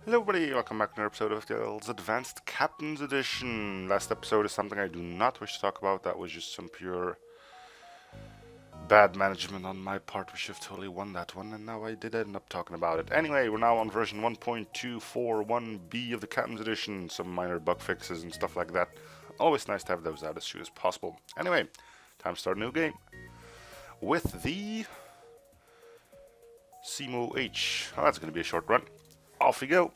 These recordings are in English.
Hello everybody, welcome back to another episode of FTL's Advanced Captain's Edition. Last episode is something I do not wish to talk about. That was just some pure bad management on my part. We should have totally won that one, and now I did end up talking about it. Anyway, we're now on version 1.241B of the Captain's Edition. Some minor bug fixes and stuff like that. Always nice to have those out as soon as possible. Anyway, time to start a new game with the Simo H. Oh, that's going to be a short run. Off we go.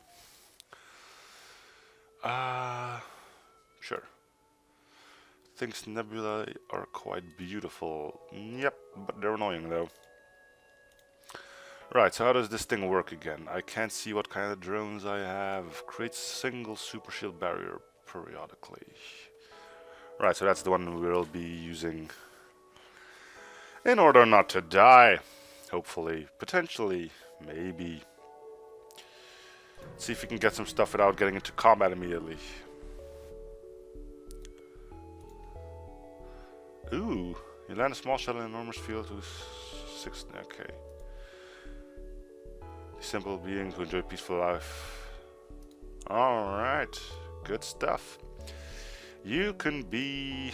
Sure. Thinks nebulae are quite beautiful. Yep, but they're annoying though. Right, so how does this thing work again? I can't see what kind of drones I have. Creates single super shield barrier periodically. Right, so that's the one we'll be using in order not to die. Hopefully, potentially, maybe. See if we can get some stuff without getting into combat immediately. Ooh, you land a small shell in an enormous field with 6. Okay. Simple beings who enjoy peaceful life. Alright, good stuff. You can be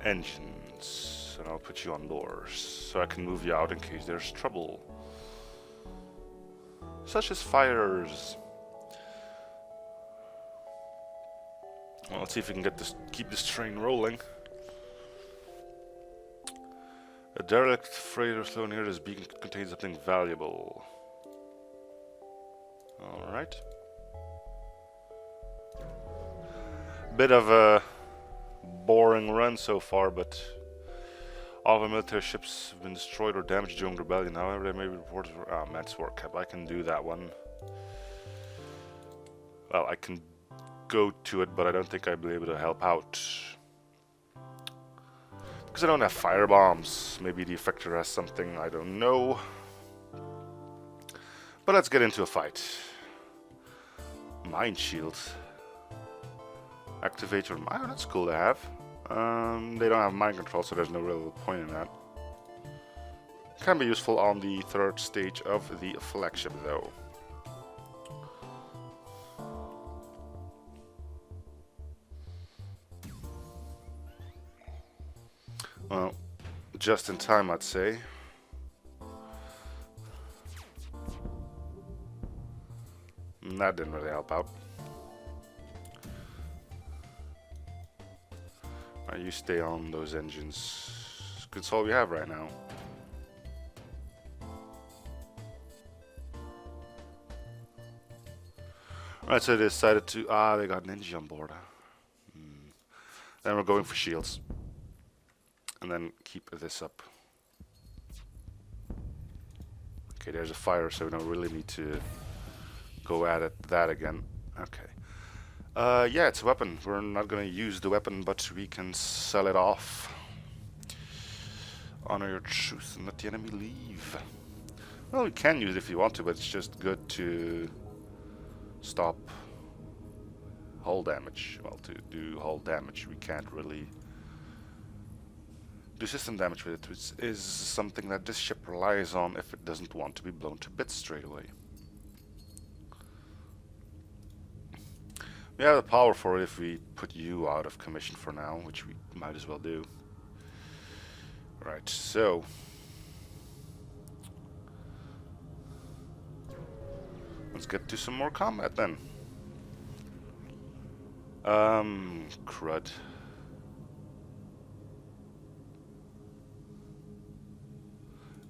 engines, and I'll put you on doors so I can move you out in case there's trouble, such as fires. Well, let's see if we can keep this train rolling. A derelict freighter slow near this beacon contains something valuable. Alright. Bit of a boring run so far, but all of our military ships have been destroyed or damaged during the rebellion. However, there may be reports of immense war kept. I can do that one. Well, I can go to it, but I don't think I'll be able to help out. Because I don't have fire bombs. Maybe the effector has something, I don't know. But let's get into a fight. Mind shields. Activate your mind. Oh, that's cool to have. They don't have mind control, so there's no real point in that. Can be useful on the 3rd stage of the flagship, though. Well, just in time, I'd say. That didn't really help out. Right, you stay on those engines. That's all we have right now. Right, so they decided to... they got an engine on board. Then we're going for shields. And then keep this up. Okay, there's a fire, so we don't really need to go at that again. Okay. Yeah, it's a weapon. We're not going to use the weapon, but we can sell it off. Honor your truth and let the enemy leave. Well, we can use it if you want to, but it's just good to stop hull damage. Well, to do hull damage, we can't really do system damage with it, which is something that this ship relies on if it doesn't want to be blown to bits straight away. We have the power for it if we put you out of commission for now, which we might as well do. Right, so let's get to some more combat then. Crud.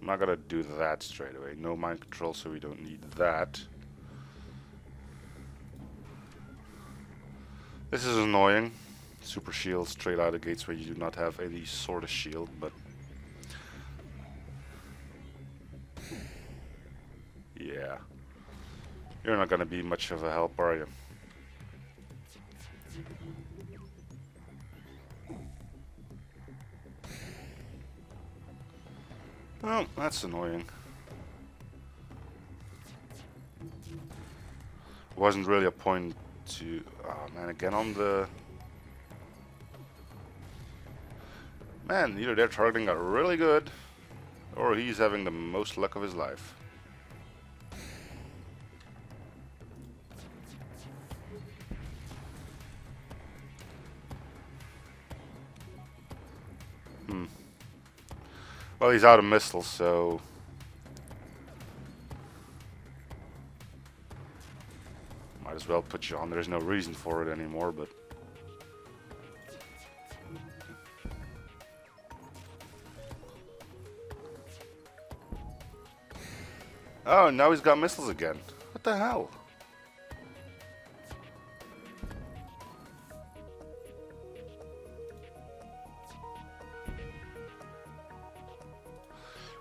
I'm not gonna do that straight away. No mind control, so we don't need that. This is annoying. Super shield straight out of the gates where you do not have any sort of shield, but yeah. You're not gonna be much of a help, are you? Oh, that's annoying. Wasn't really a point to... Oh man, again on the... Man, either their targeting got really good, Or he's having the most luck of his life. Well, he's out of missiles, so... Might as well put you on. There's no reason for it anymore, but... Oh, now he's got missiles again. What the hell?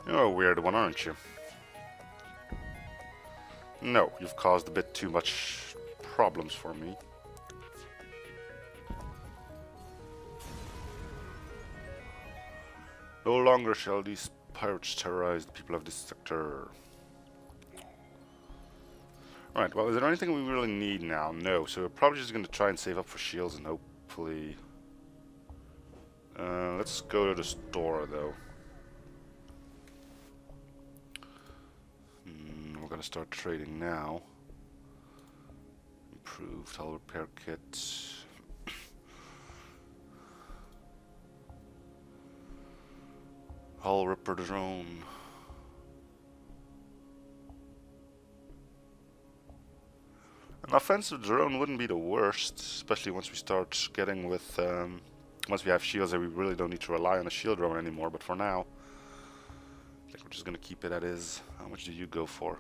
You're a weird one, aren't you? No, you've caused a bit too much problems for me. No longer shall these pirates terrorize the people of this sector. Right, well, is there anything we really need now? No, so we're probably just going to try and save up for shields and hopefully... let's go to the store, though. We're going to start trading now. Improved hull repair kit. Hull ripper drone. An offensive drone wouldn't be the worst, especially once we start getting with, once we have shields that we really don't need to rely on a shield drone anymore, but for now, I think we're just going to keep it at is. How much do you go for?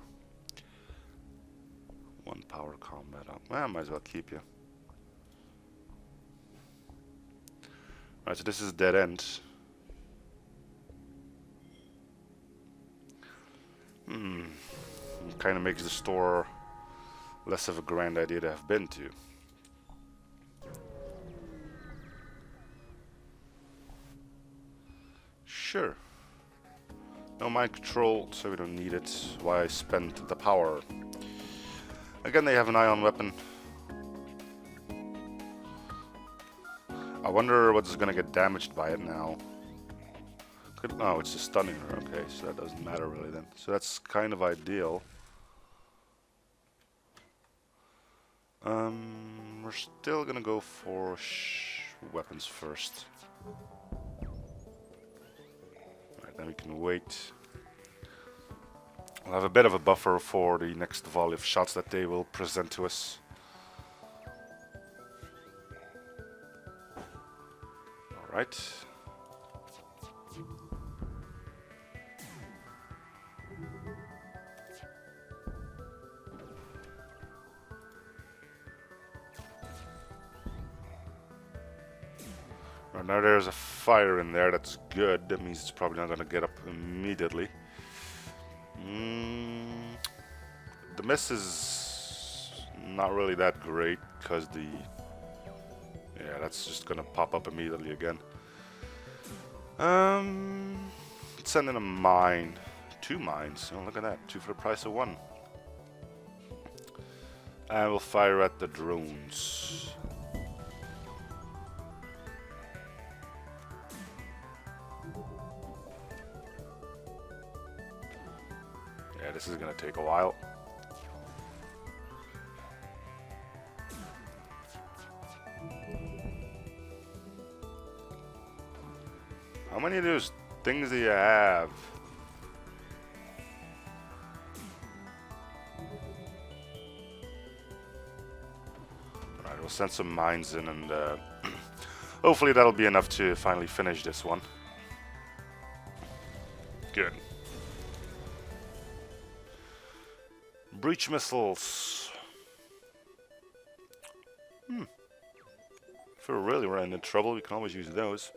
1 power combat up. Well, I might as well keep you. Alright, so this is dead end. Kind of makes the store less of a grand idea to have been to. Sure. No mind control, so we don't need it. Why spend the power? Again, they have an ion weapon. I wonder what's gonna get damaged by it now. Oh, it's just stunning her. Okay, so that doesn't matter really then. So that's kind of ideal. We're still gonna go for weapons first. Right, then we can wait. We'll have a bit of a buffer for the next volley of shots that they will present to us. Alright. Right, now there's a fire in there, that's good. That means it's probably not going to get up immediately. The miss is not really that great because the... Yeah, that's just gonna pop up immediately again. Let's send in a mine. 2 mines. Oh, look at that. 2 for the price of 1. And we'll fire at the drones. Yeah, this is gonna take a while. How many of those things do you have? Alright, we'll send some mines in and hopefully that'll be enough to finally finish this one. Good. Breach missiles. If we're really running into trouble, we can always use those.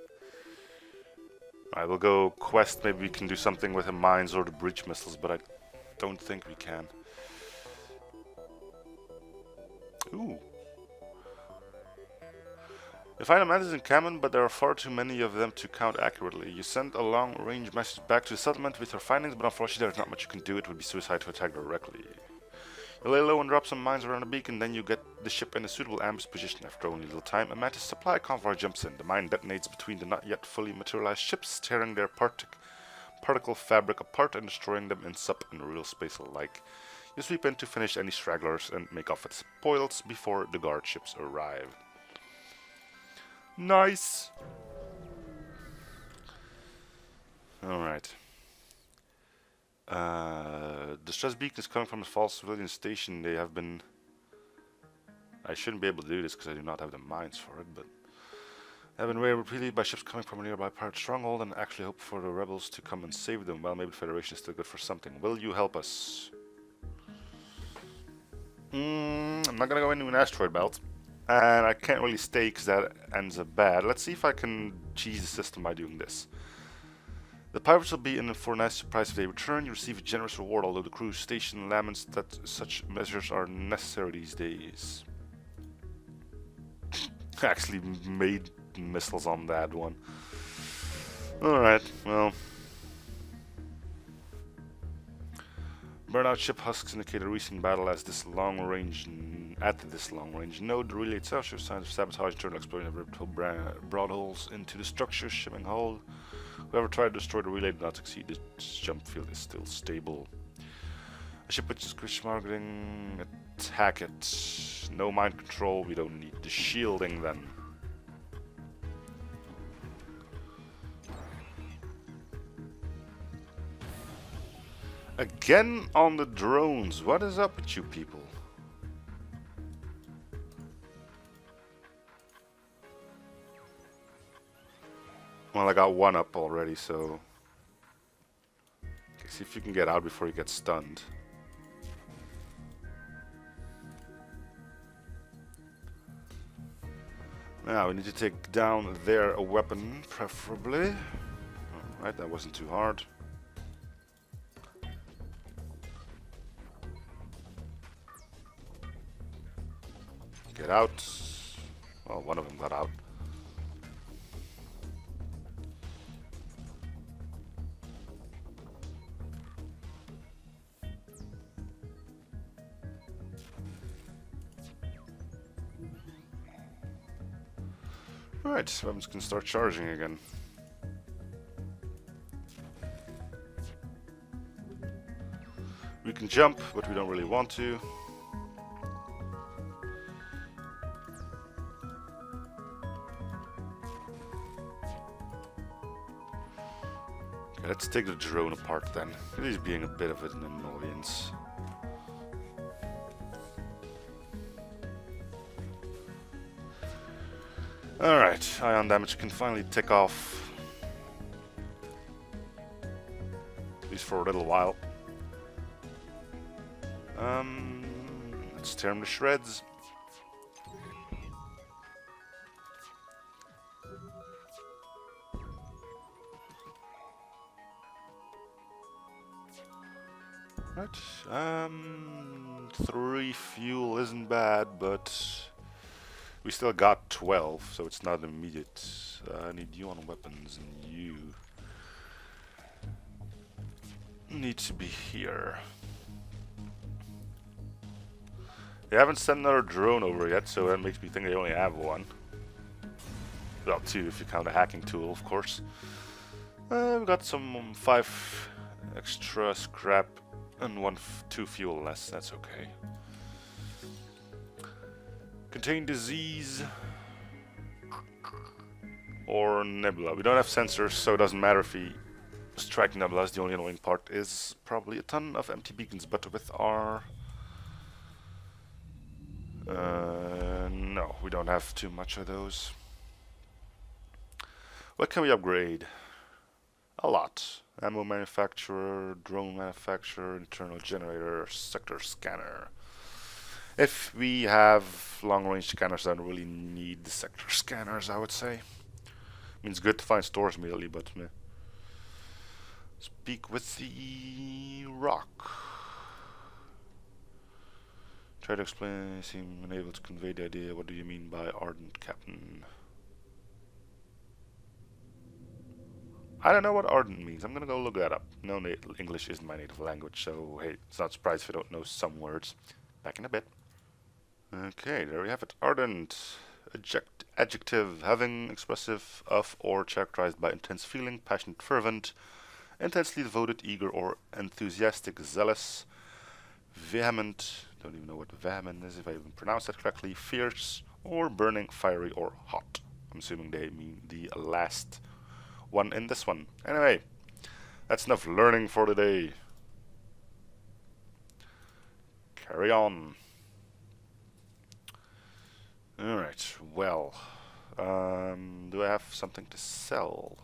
Alright, we'll go quest. Maybe we can do something with the mines or the breach missiles, but I don't think we can. Ooh. You find a mantis in Kamen, but there are far too many of them to count accurately. You send a long-range message back to the settlement with your findings, but unfortunately there's not much you can do. It would be suicide to attack directly. You lay low and drop some mines around the beacon, then you get the ship in a suitable ambush position. After only a little time, a mantis supply convoy jumps in. The mine detonates between the not yet fully materialized ships, tearing their particle fabric apart and destroying them ends up in real space alike. You sweep in to finish any stragglers and make off with spoils before the guard ships arrive. Nice! Alright. Distress beacon is coming from a false civilian station. They have been... I shouldn't be able to do this because I do not have the mines for it, but... They have been raided repeatedly by ships coming from a nearby pirate stronghold and actually hope for the rebels to come and save them. Well, maybe the Federation is still good for something. Will you help us? I'm not gonna go into an asteroid belt. And I can't really stay because that ends up bad. Let's see if I can cheese the system by doing this. The pirates will be in for a nice surprise if they return. You receive a generous reward, although the crew station laments that such measures are necessary these days. I actually made missiles on that one. Alright, well. Burnout ship husks indicate a recent battle at this long range node. The relay itself shows signs of sabotage, internal explosion of vertical broad holes into the structure's shipping hull. Whoever tried to destroy the relay did not succeed. This jump field is still stable. A ship which is Christian marketing, attack it. No mind control, we don't need the shielding then. Again on the drones, what is up with you people? Well, I got one up already, so... Okay, see if you can get out before you get stunned. Now, we need to take down their weapon, preferably. Alright, that wasn't too hard. Get out. Well, one of them got out. Alright, weapons can start charging again. We can jump, but we don't really want to. Okay, let's take the drone apart then. It is being a bit of an annoyance. Alright, ion damage can finally tick off. At least for a little while. Let's tear him to shreds. Right, 3 fuel isn't bad, but we still got 12, so it's not immediate. I need you on weapons, and you need to be here. They haven't sent another drone over yet, so that makes me think they only have one. Well, 2 if you count a hacking tool, of course. We've got some 5 extra scrap and 2 fuel less, that's okay. Contain disease or nebula. We don't have sensors, so it doesn't matter if we strike nebulas. The only annoying part is probably a ton of empty beacons, but with our... no, we don't have too much of those. What can we upgrade? A lot. Ammo manufacturer, drone manufacturer, internal generator, sector scanner. If we have long-range scanners, I don't really need the sector scanners, I would say. I mean, it's good to find stores immediately, but meh. Speak with the rock. Try to explain, seem unable to convey the idea. What do you mean by ardent captain? I don't know what ardent means. I'm gonna go look that up. No, English isn't my native language, so hey, it's not surprised if I don't know some words. Back in a bit. Okay, there we have it. Ardent. Adjective, having, expressive of or characterized by intense feeling, passionate, fervent, Intensely devoted, eager, or enthusiastic, zealous, vehement, don't even know what vehement is if I even pronounce that correctly, fierce, or burning, fiery, or hot. I'm assuming they mean the last one in this one. Anyway, that's enough learning for today. Carry on. Alright, well, do I have something to sell?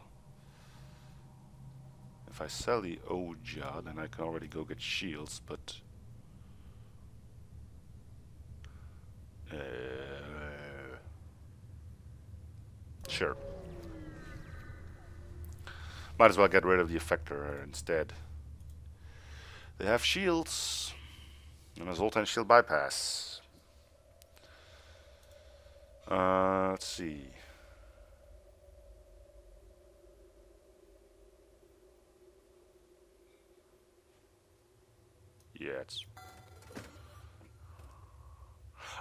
If I sell the Oja, then I can already go get shields, but sure. Might as well get rid of the effector instead. They have shields. And a Zoltan shield bypass. Let's see. Yeah, it's...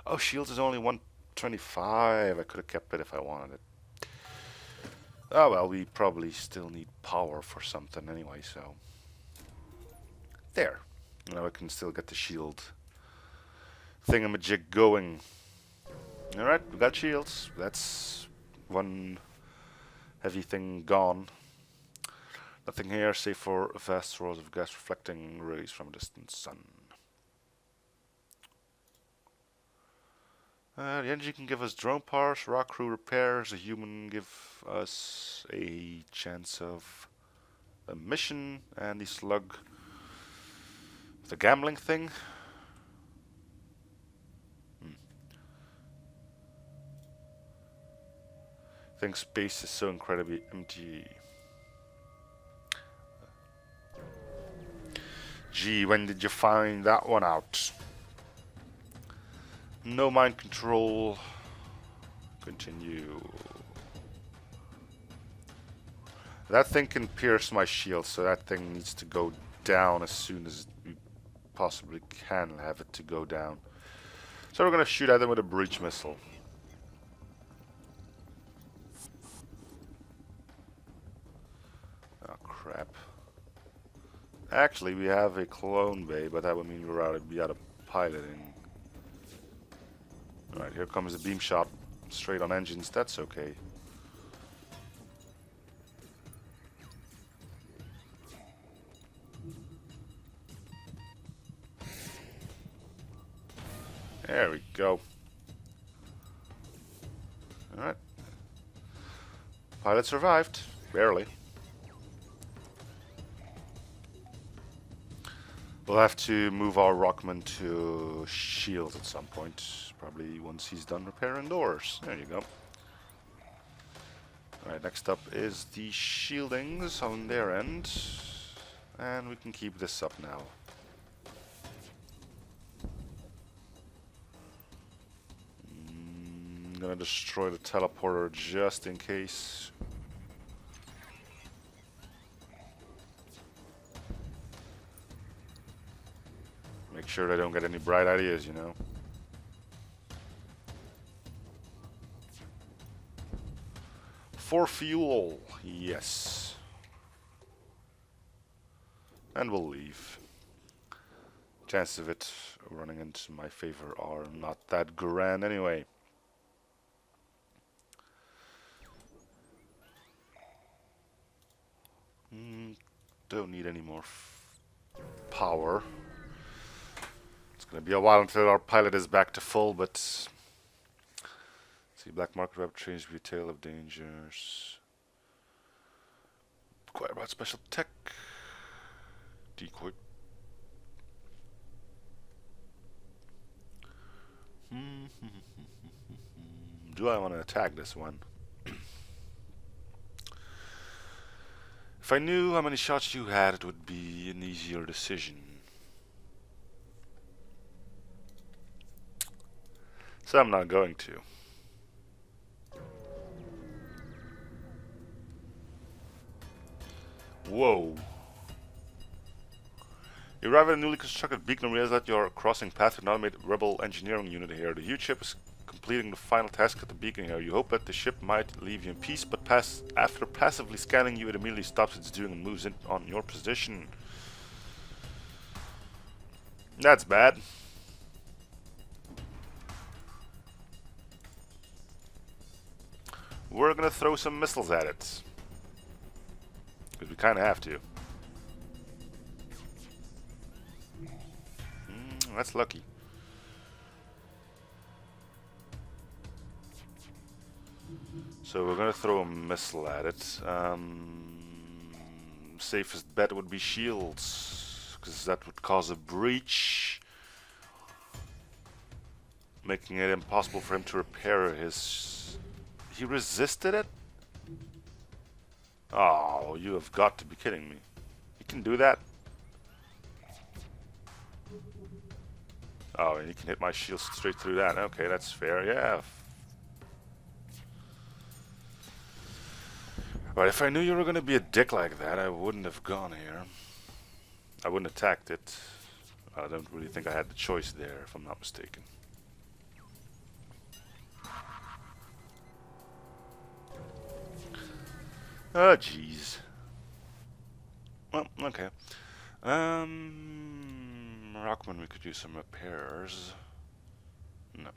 Oh, shields is only 125. I could have kept it if I wanted it. Oh well, we probably still need power for something anyway, so... There. Now I can still get the shield thingamajig going. Alright, we got shields. That's one heavy thing gone. Nothing here save for vast swirls of gas reflecting rays from a distant sun. The engine can give us drone parts, rock crew repairs, a human give us a chance of a mission, and the slug, the gambling thing. I think space is so incredibly empty. Gee, when did you find that one out? No mind control. Continue. That thing can pierce my shield, so that thing needs to go down as soon as we possibly can have it to go down. So we're gonna shoot at them with a breach missile. Oh crap. Actually, we have a clone bay, but that would mean we're be out of piloting. Alright, here comes the beam shot. Straight on engines, that's okay. There we go. Alright. Pilot survived. Barely. We'll have to move our Rockman to shield at some point. Probably once he's done repairing doors. There you go. Alright, next up is the shieldings on their end. And we can keep this up now. I'm gonna destroy the teleporter just in case. Make sure they don't get any bright ideas, you know. For fuel, yes. And we'll leave. Chances of it running into my favor are not that grand anyway. Don't need any more power. It's gonna be a while until our pilot is back to full, but see, black market web change retail of dangers. Quite about special tech. Decoy. Do I want to attack this one? If I knew how many shots you had, it would be an easier decision. So I'm not going to. Whoa. You arrive at a newly constructed beacon and realize that you're crossing paths with an automated rebel engineering unit here. The huge ship is completing the final task at the beacon here. You hope that the ship might leave you in peace, but after passively scanning you, it immediately stops its doing and moves in on your position. That's bad. We're gonna throw some missiles at it. Because we kinda have to. That's lucky. So we're gonna throw a missile at it. Safest bet would be shields, because that would cause a breach, making it impossible for him to repair his... He resisted it? Oh, you have got to be kidding me. He can do that? Oh, and he can hit my shield straight through that. Okay, that's fair, yeah. But if I knew you were gonna be a dick like that, I wouldn't have gone here. I wouldn't have attacked it. I don't really think I had the choice there, if I'm not mistaken. Oh, jeez. Well, okay. Rockman, we could use some repairs. No.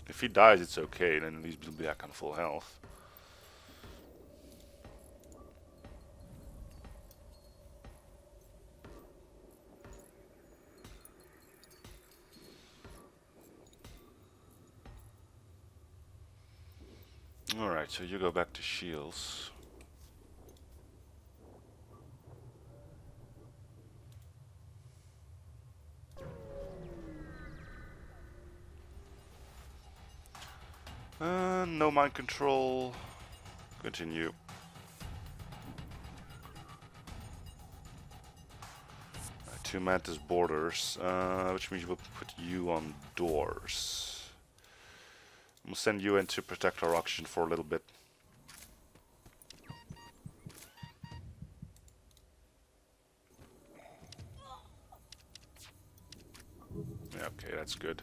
If he dies, it's okay, then at least he'll be back on full health. Alright, so you go back to shields. No mind control. Continue. Two Mantis borders, which means we'll put you on doors. We'll send you in to protect our oxygen for a little bit. Yeah, okay, that's good.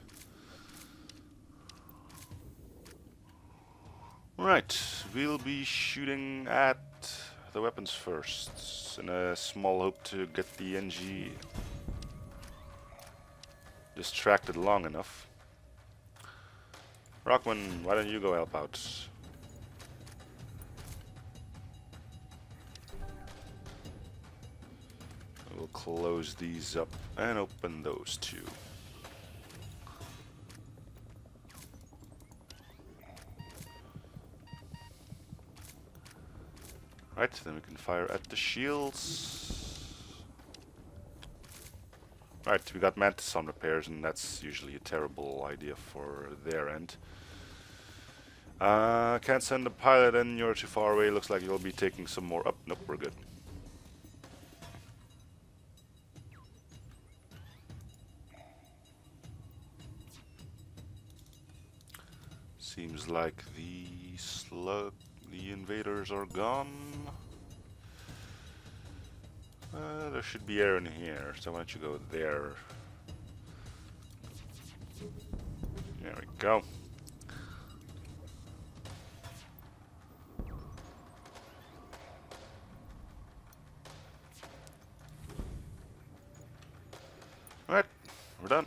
Right, we'll be shooting at the weapons first, in a small hope to get the NG distracted long enough. Rockman, why don't you go help out? We'll close these up and open those two. Right, then we can fire at the shields. Right, we got Mantis on repairs, and that's usually a terrible idea for their end. Can't send the pilot in, you're too far away, looks like you'll be taking some more up. Nope, we're good. Seems like the invaders are gone. There should be air in here, so why don't you go there? There we go. Alright, we're done.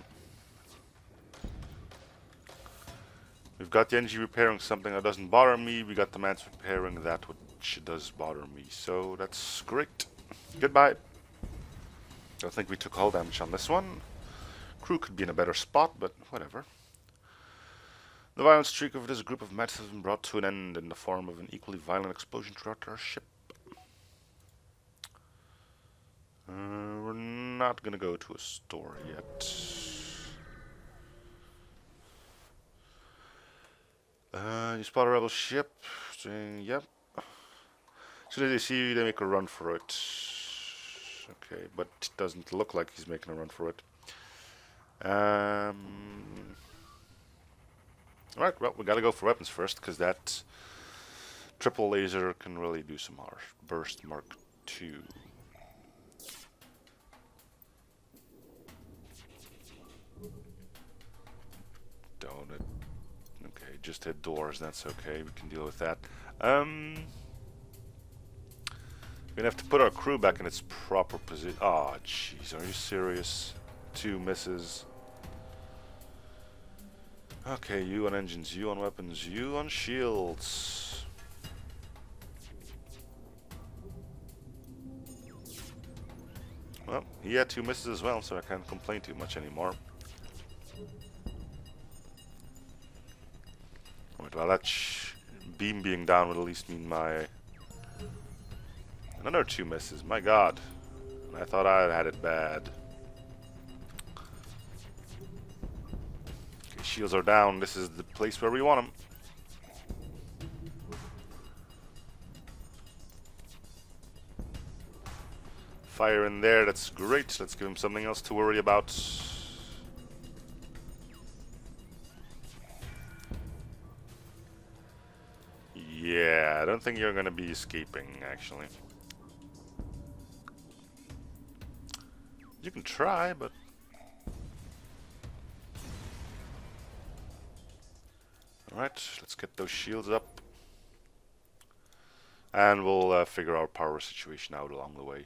We've got the NG repairing something that doesn't bother me. We got the Mans repairing that which does bother me. So that's great. Goodbye. Don't think we took hull damage on this one. Crew could be in a better spot, but whatever. The violent streak of this group of Mets has been brought to an end in the form of an equally violent explosion throughout our ship. We're not gonna go to a store yet. You spot a rebel ship. Saying, yep. As soon as they see you, they make a run for it. Okay, but it doesn't look like he's making a run for it. Alright, well, we gotta go for weapons first, because that triple laser can really do some harsh burst mark 2. Don't it? Okay, just hit doors. That's okay. We can deal with that. We're gonna have to put our crew back in its proper position. Oh, jeez, are you serious? 2 misses. Okay, you on engines, you on weapons, you on shields. Well, he had 2 misses as well, so I can't complain too much anymore. Right, well, that beam being down would at least mean my... Another 2 misses, my god. I thought I had it bad. Okay, shields are down, this is the place where we want them. Fire in there, that's great. Let's give him something else to worry about. Yeah, I don't think you're gonna be escaping, actually. You can try, but... Alright, let's get those shields up. And we'll figure our power situation out along the way.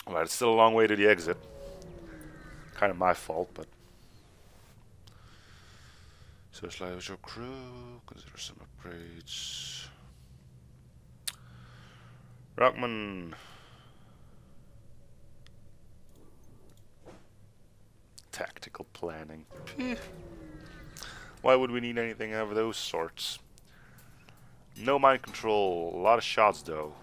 Alright, it's still a long way to the exit. Kind of my fault, but... Socialize your crew, consider some upgrades. Rockman. Tactical planning. Why would we need anything of those sorts? No mind control, a lot of shots though.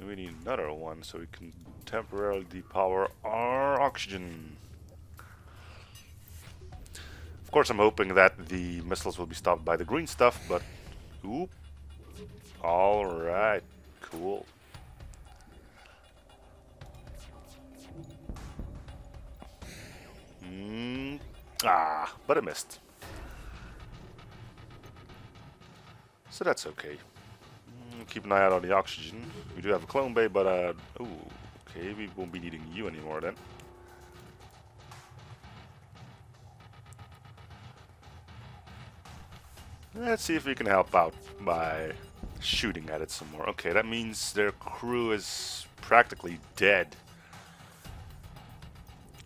We need another one so we can temporarily depower our oxygen. Of course, I'm hoping that the missiles will be stopped by the green stuff, but... Oop. Alright, cool. But it missed. So that's okay. Keep an eye out on the oxygen. We do have a clone bay, but ooh, okay, we won't be needing you anymore then. Let's see if we can help out by shooting at it some more. Okay, that means their crew is practically dead.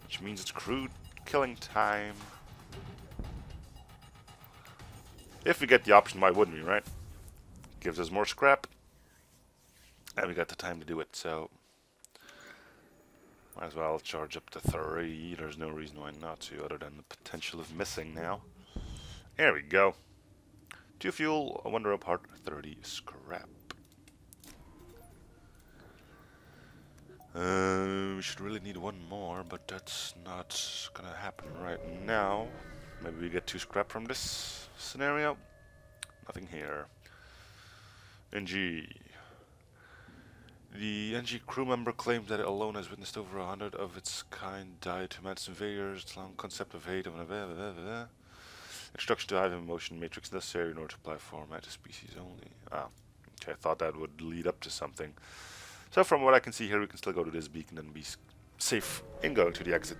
Which means it's crew killing time. If we get the option, why wouldn't we, right? Gives us more scrap. And we got the time to do it, so... Might as well charge up to 3. There's no reason why not to, other than the potential of missing now. There we go. 2 fuel, 1 rope part, 30 scrap. We should really need 1 more, but that's not gonna happen right now. Maybe we get 2 scrap from this scenario. Nothing here. NG. The NG crew member claims that it alone has witnessed over 100 of its kind die to mass invaders. The long concept of hate of introduction to hive emotion matrix necessary in order to apply format to species only. Okay, I thought that would lead up to something. So from what I can see here, we can still go to this beacon and be safe in going to the exit.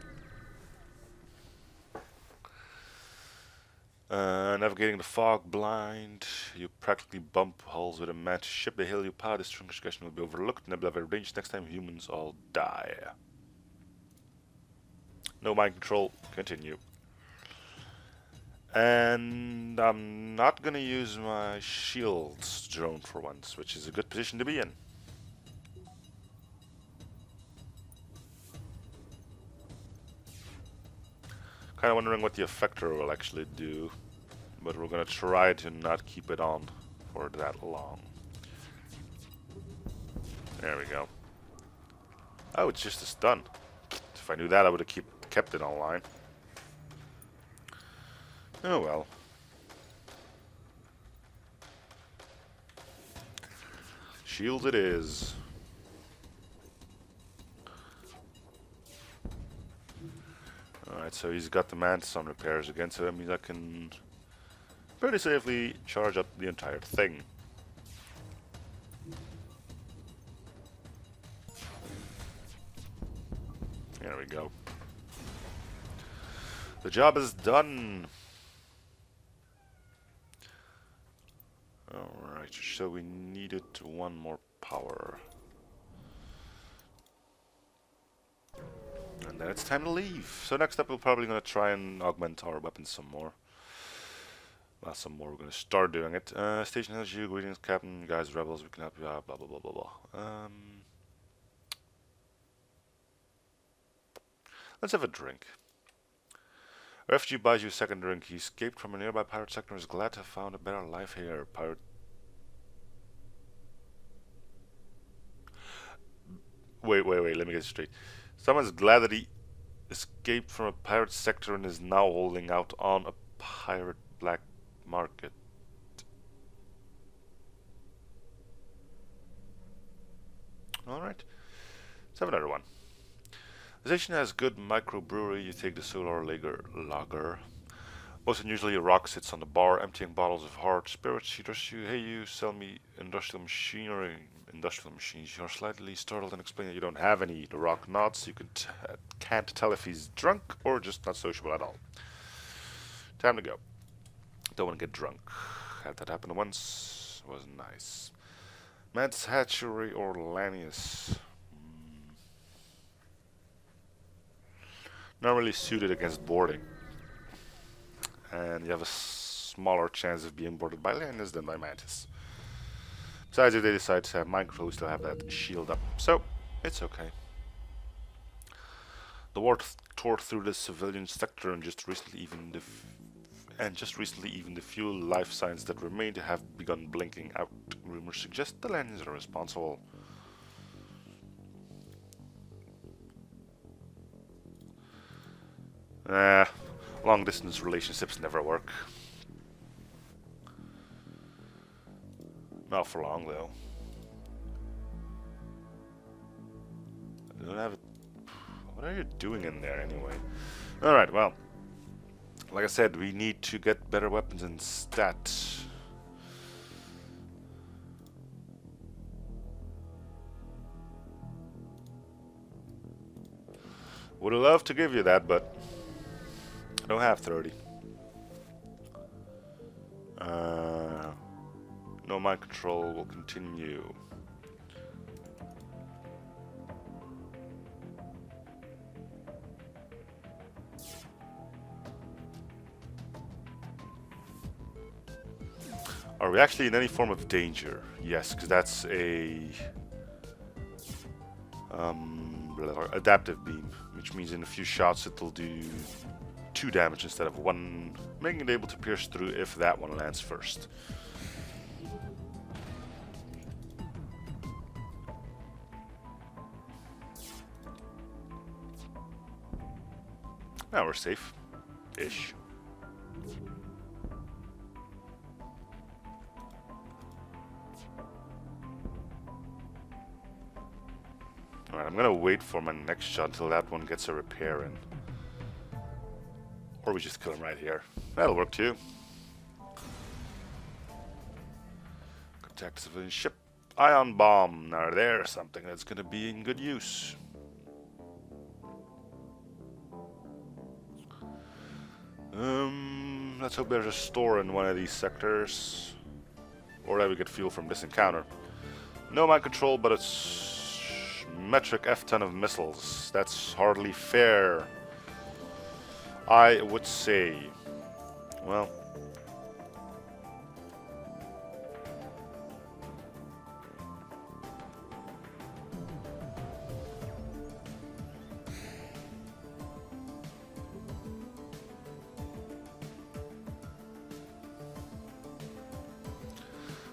Navigating the fog blind, you practically bump hulls with a match ship. The hill you pass, this transgression will be overlooked. Nebula very dangerous. Next time humans all die. No mind control. Continue. And I'm not gonna use my shields drone for once, which is a good position to be in. Kind of wondering what the effector will actually do, but we're gonna try to not keep it on for that long. There we go. Oh, it's just a stun. If I knew that, I would have kept it online. Oh well. Shield it is. Alright, so he's got the Mantis on repairs again, so that means I can pretty safely charge up the entire thing. There we go. The job is done. Alright, so we needed one more power. And then it's time to leave. So next up we're probably going to try and augment our weapons some more. Well, some more, we're going to start doing it. Station has you, greetings Captain, you guys rebels, we can help you out, blah blah blah blah blah. Let's have a drink. A refugee buys you a second drink. He escaped from a nearby pirate sector and is glad to have found a better life here. Pirate. Wait, let me get it straight. Someone's glad that he escaped from a pirate sector and is now holding out on a pirate black market. Alright. Let's have another one. The station has good microbrewery. You take the solar lager. Most unusually, a rock sits on the bar, emptying bottles of hard spirits. He trusts you. Hey, you sell me industrial machinery. Industrial machines. You're slightly startled and explain that you don't have any. The rock nods. You can't tell if he's drunk or just not sociable at all. Time to go. Don't want to get drunk. Had that happen once. It was nice. Mantis Hatchery or Lanius. Not really suited against boarding, and you have a smaller chance of being boarded by Lanius than by Mantis. Besides, if they decide to have mind control, we still have that shield up, so it's okay. The war tore through the civilian sector, and just recently even the few life signs that remained have begun blinking out. Rumors suggest the Lanius are responsible. Long distance relationships never work. Not for long though. I don't have it. What are you doing in there anyway? Alright, well. Like I said, we need to get better weapons and stats. Would love to give you that, but I don't have 30. No mind control will continue. Are we actually in any form of danger? Yes, because that's a adaptive beam, which means in a few shots it'll do 2 damage instead of 1, making it able to pierce through if that one lands first. Now we're safe-ish. Alright, I'm gonna wait for my next shot until that one gets a repair in. Or we just kill him right here. That'll work too. Contact civilian ship. Ion bomb. Now there's something that's gonna be in good use. Let's hope there's a store in one of these sectors. Or that we get fuel from this encounter. No mind control, but it's metric F-ton of missiles. That's hardly fair, I would say. Well,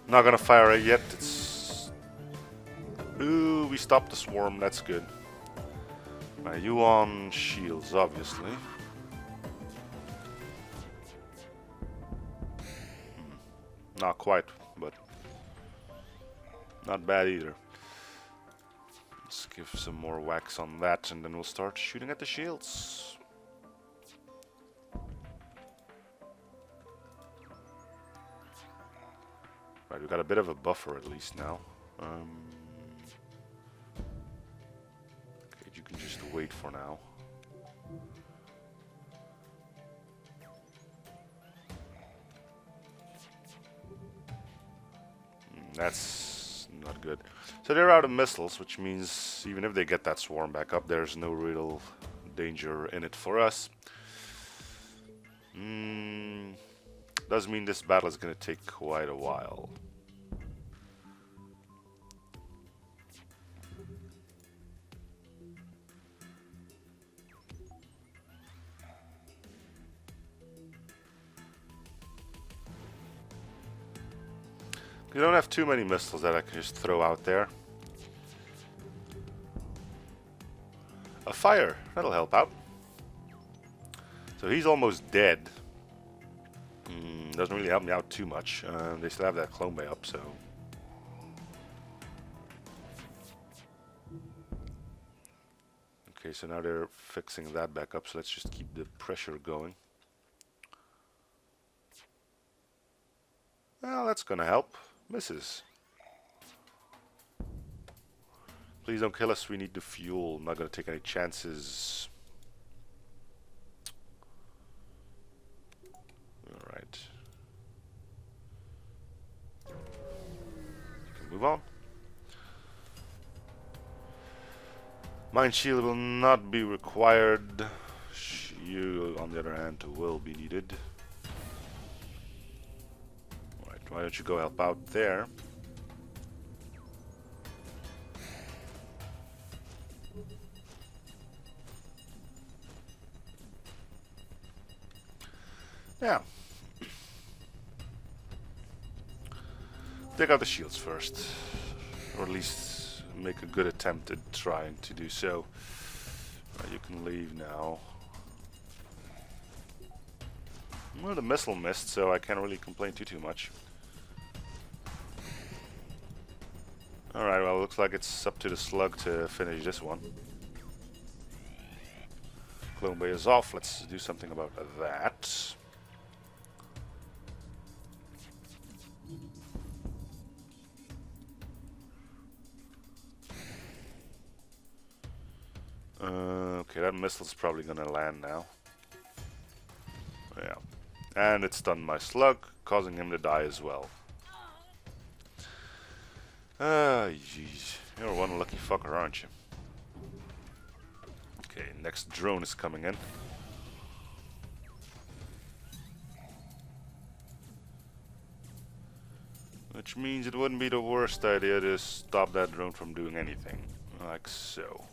not gonna fire it yet. It's... Ooh, we stopped the swarm. That's good. You on shields, obviously. Not quite, but not bad either. Let's give some more wax on that, and then we'll start shooting at the shields. Right, we got a bit of a buffer at least now. Okay, you can just wait for now. That's not good. So they're out of missiles, which means even if they get that swarm back up, there's no real danger in it for us. Does mean this battle is going to take quite a while. You don't have too many missiles that I can just throw out there. A fire, that'll help out. So he's almost dead. Doesn't really help me out too much. They still have that clone bay up, so... Okay, so now they're fixing that back up, so let's just keep the pressure going. Well, that's gonna help. Misses. Please don't kill us, we need the fuel. I'm not gonna take any chances. Alright. You can move on. Mine shield will not be required. You, on the other hand, will be needed. Alright, why don't you go help out there? Yeah. Take out the shields first. Or at least make a good attempt at trying to do so. You can leave now. Well, the missile missed, so I can't really complain too much. Alright, well, it looks like it's up to the slug to finish this one. Clone bay is off. Let's do something about that. Okay, that missile's probably gonna land now. Yeah. And it stunned my slug, causing him to die as well. Jeez. You're one lucky fucker, aren't you? Okay, next drone is coming in. Which means it wouldn't be the worst idea to stop that drone from doing anything. Like so.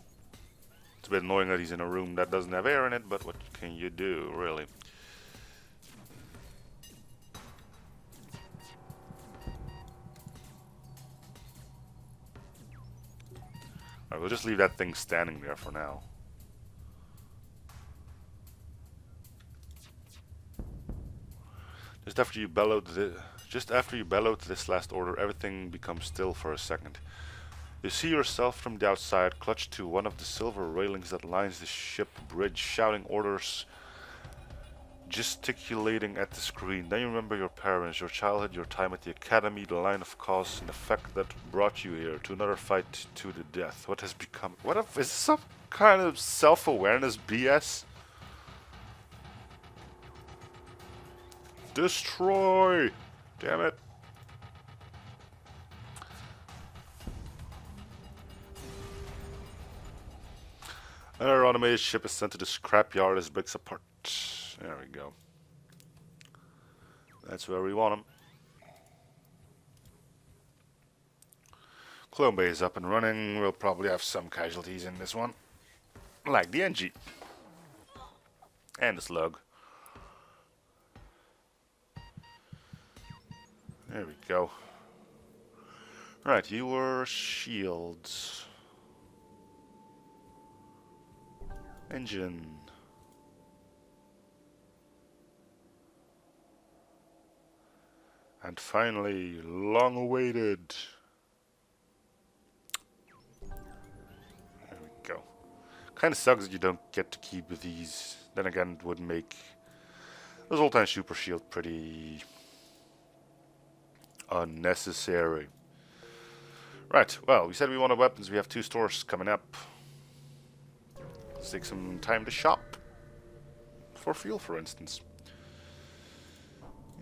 It's a bit annoying that he's in a room that doesn't have air in it, but what can you do, really? Alright, we'll just leave that thing standing there for now. Just after you bellowed this last order, everything becomes still for a second. You see yourself from the outside, clutched to one of the silver railings that lines the ship bridge, shouting orders, gesticulating at the screen. Then you remember your parents, your childhood, your time at the academy, the line of cause, and the fact that brought you here to another fight to the death. What has become? Is this some kind of self-awareness BS? Destroy! Damn it. Another automated ship is sent to the scrapyard as it breaks apart. There we go. That's where we want them. Clone bay is up and running. We'll probably have some casualties in this one. Like the NG. And the slug. There we go. Right, you were shields. Engine. And finally, long awaited. There we go. Kinda sucks that you don't get to keep these. Then again, it would make those old-time super shield pretty Unnecessary. Right, well, we said we wanted weapons. We have 2 stores coming up. Let's take some time to shop. For fuel, for instance.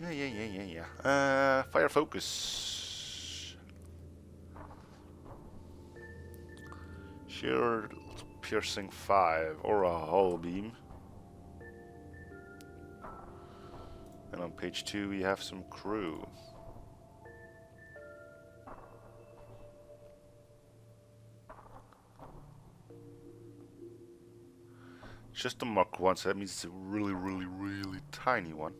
Yeah. Fire focus. Sheer piercing 5 or a hull beam. And on page 2 we have some crew. Just a Mark 1, so that means it's a really tiny one.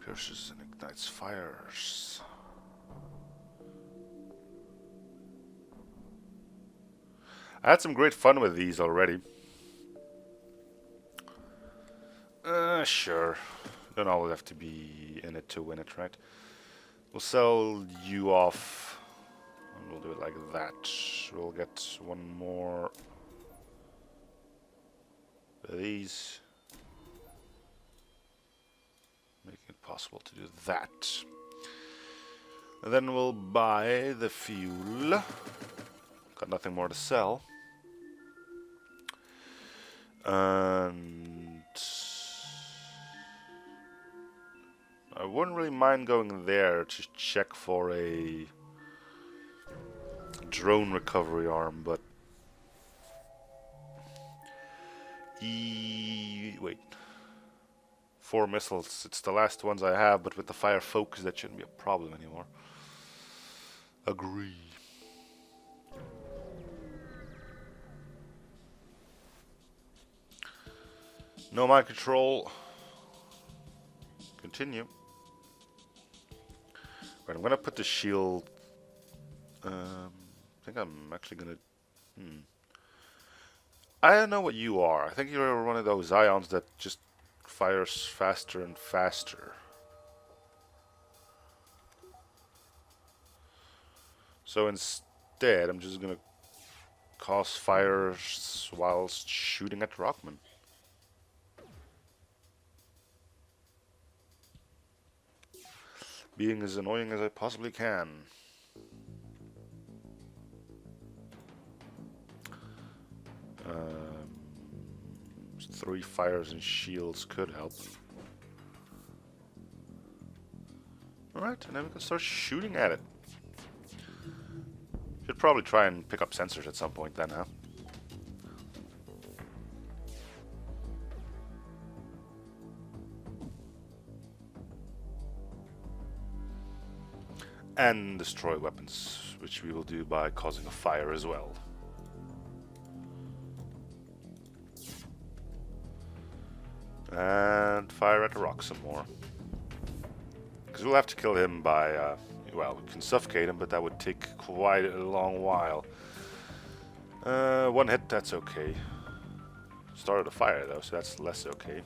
Pierces and ignites fires. I had some great fun with these already. Sure. Don't always have to be in it to win it, right? We'll sell you off. And we'll do it like that. We'll get one more of these. Making it possible to do that. And then we'll buy the fuel. Got nothing more to sell. And I wouldn't really mind going there to check for a drone recovery arm, but wait. 4 missiles. It's the last ones I have, but with the fire focus that shouldn't be a problem anymore. Agree. No mind control. Continue. Right, I'm gonna put the shield. I think I'm actually gonna. I don't know what you are. I think you're one of those ions that just fires faster and faster. So instead, I'm just gonna cause fires whilst shooting at Rockman. Being as annoying as I possibly can. 3 fires and shields could help. Alright, and then we can start shooting at it. Should probably try and pick up sensors at some point then, huh? And destroy weapons, which we will do by causing a fire as well. And fire at the rock some more. Because we'll have to kill him by, well, we can suffocate him, but that would take quite a long while. 1 hit, that's okay. Started a fire though, so that's less okay.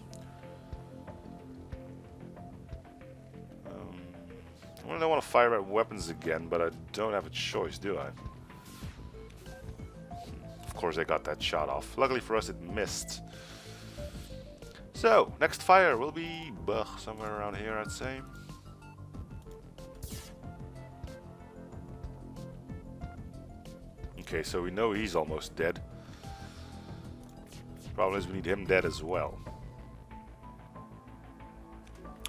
I don't want to fire at weapons again, but I don't have a choice, do I? Of course I got that shot off. Luckily for us it missed. So, next fire will be somewhere around here, I'd say. Okay, so we know he's almost dead. Problem is we need him dead as well.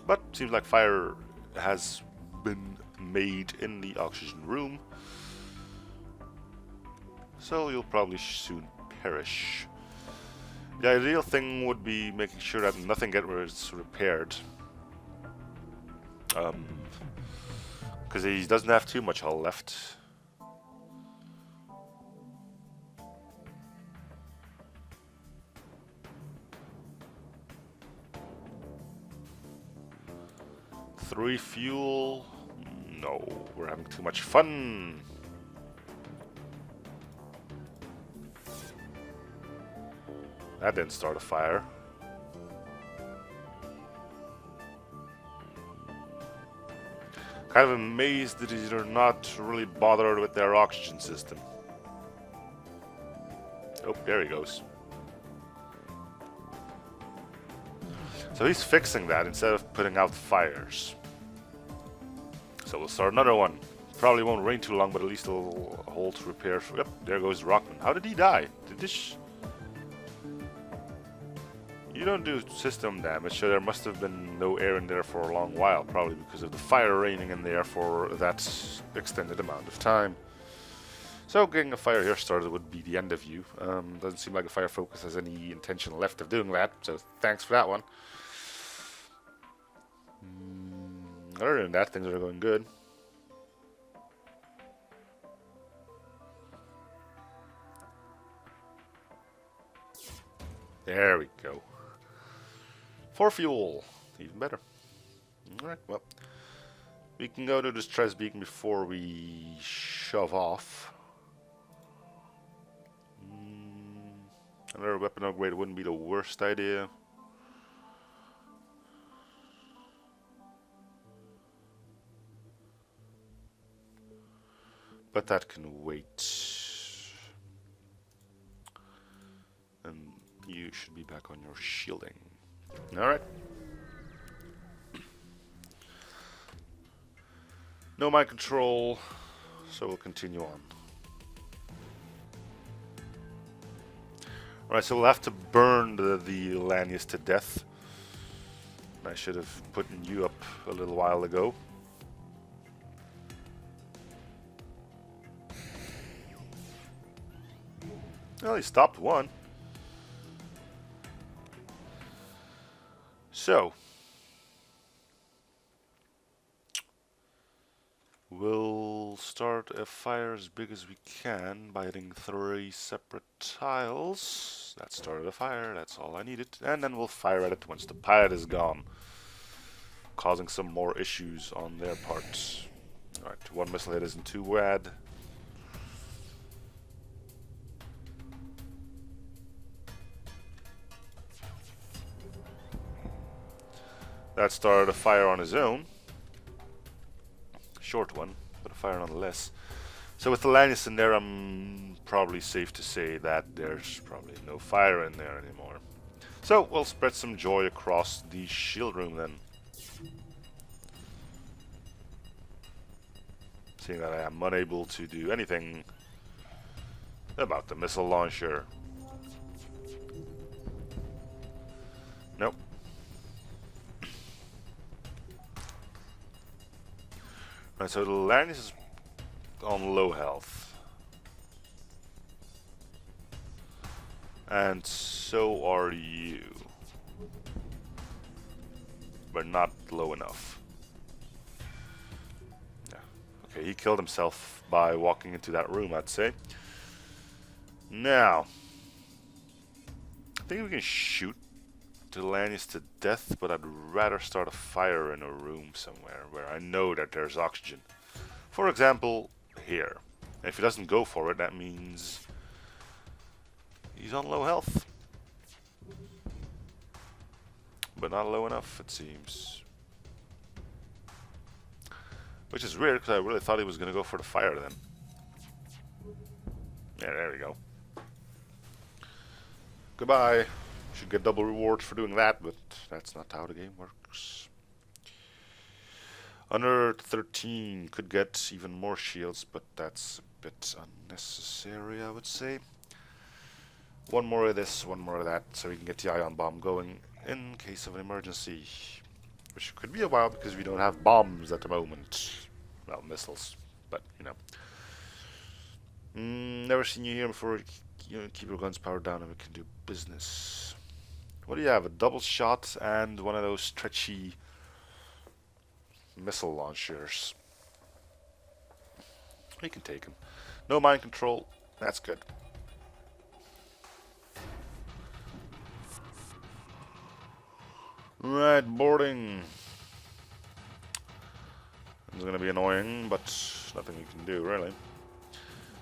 But seems like fire has been made in the oxygen room. So you'll probably soon perish. The ideal thing would be making sure that nothing gets repaired. Because he doesn't have too much hull left. Three fuel. No, we're having too much fun. That didn't start a fire. Kind of amazed that they're not really bothered with their oxygen system. Oh, there he goes. So he's fixing that instead of putting out fires. So we'll start another one. Probably won't rain too long, but at least it'll hold repairs. Yep, there goes Rockman. How did he die? Did this... You don't do system damage, so there must have been no air in there for a long while, probably because of the fire raining in there for that extended amount of time. So getting a fire here started would be the end of you. Doesn't seem like a fire focus has any intention left of doing that, so thanks for that one. Other than that, things are going good. There we go. For fuel. Even better. Alright, well. We can go to the stress beacon before we shove off. Another weapon upgrade wouldn't be the worst idea. But that can wait. And you should be back on your shielding. Alright. No mind control, so we'll continue on. Alright, so we'll have to burn the Lanius to death. I should have put you up a little while ago. Well, he stopped one. So, we'll start a fire as big as we can by hitting 3 separate tiles. That started a fire, that's all I needed. And then we'll fire at it once the pilot is gone, causing some more issues on their part. Alright, 1 missile hit isn't too bad. That started a fire on his own. Short one, but a fire nonetheless. So with the Lanius in there, I'm probably safe to say that there's probably no fire in there anymore. So we'll spread some joy across the shield room then. Seeing that I am unable to do anything about the missile launcher. Nope. Right, so the Lanius is on low health. And so are you. But not low enough. Yeah. Okay, he killed himself by walking into that room, I'd say. Now, I think we can shoot the Lanius to death, but I'd rather start a fire in a room somewhere where I know that there's oxygen. For example, here. And if he doesn't go for it, that means he's on low health. But not low enough, it seems. Which is weird, because I really thought he was going to go for the fire then. Yeah, there we go. Goodbye. Should get double rewards for doing that, but that's not how the game works. Under 13 could get even more shields, but that's a bit unnecessary, I would say. One more of this, one more of that, so we can get the ion bomb going in case of an emergency. Which could be a while because we don't have bombs at the moment. Well, missiles, but you know. Never seen you here before. You know, keep your guns powered down and we can do business. What do you have? A double shot and one of those stretchy missile launchers. We can take them. No mind control. That's good. Right, boarding. It's going to be annoying, but nothing we can do, really.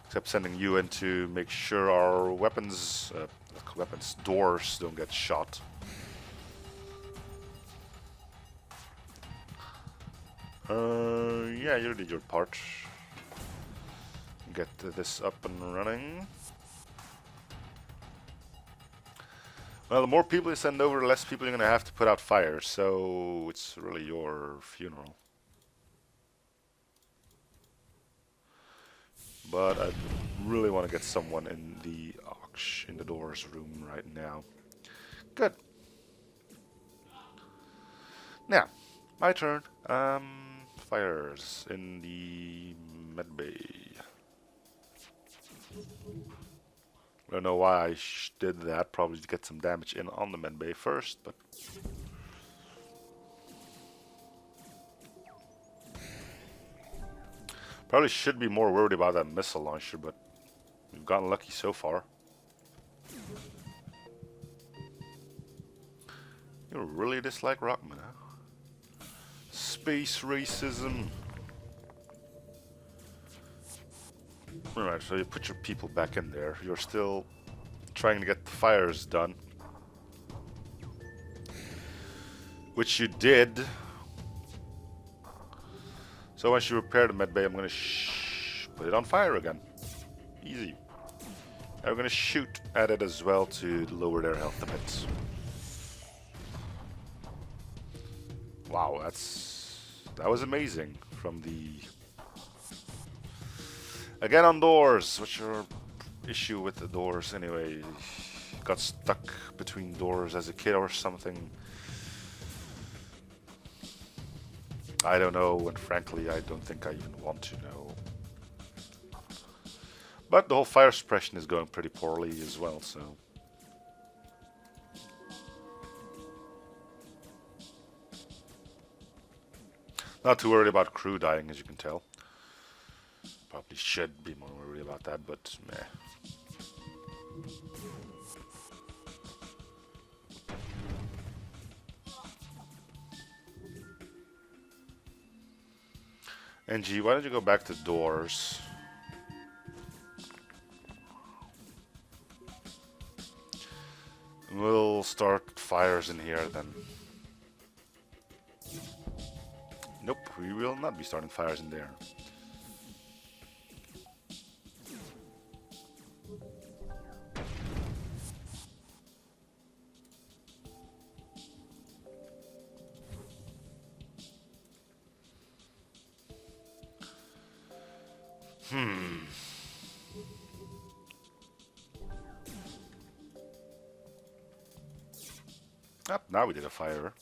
Except sending you in to make sure our weapons doors don't get shot. Yeah, you did your part. Get this up and running. Well, the more people you send over, the less people you're gonna have to put out fires, so it's really your funeral. but I really want to get someone in the in the doors room right now. Good. Now, my turn. Fires in the medbay. I don't know why I did that. Probably to get some damage in on the medbay first, but probably should be more worried about that missile launcher, but we've gotten lucky so far. You really dislike Rockman, huh? Space racism. Alright, so you put your people back in there. You're still trying to get the fires done. Which you did. So once you repair the medbay, I'm gonna put it on fire again. Easy. And we're gonna shoot at it as well to lower their health a bit. Wow, that was amazing from the... Again on doors. What's your issue with the doors anyway? Got stuck between doors as a kid or something? I don't know, and frankly I don't think I even want to know. But the whole fire suppression is going pretty poorly as well, so... Not too worried about crew dying, as you can tell. Probably should be more worried about that, but meh. NG, why don't you go back to doors? We'll start fires in here then. Nope, we will not be starting fires in there. Now we did a fire.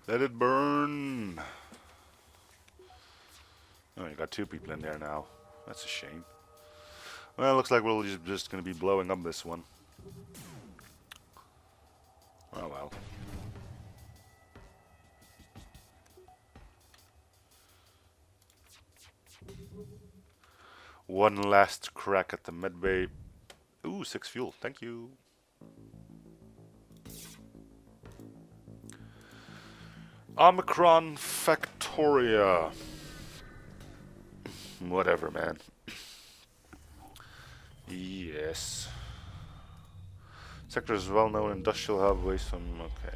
Let it burn. Oh, you got two people in there now. That's a shame. Well, it looks like we're just going to be blowing up this one. Oh well. One last crack at the medbay. Ooh, 6 fuel. Thank you. Omicron Factoria. Whatever, man. Yes. Sector is well-known industrial hub. Waste from... Okay.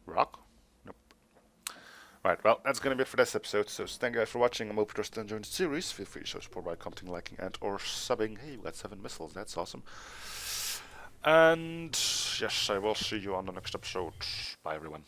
Rock? Nope. Right, well, that's gonna be it for this episode. So thank you guys for watching. I'm hoping you're still enjoying the series. Feel free to show support by commenting, liking, and or subbing. Hey, we got 7 missiles. That's awesome. And yes, I will see you on the next episode. Bye, everyone.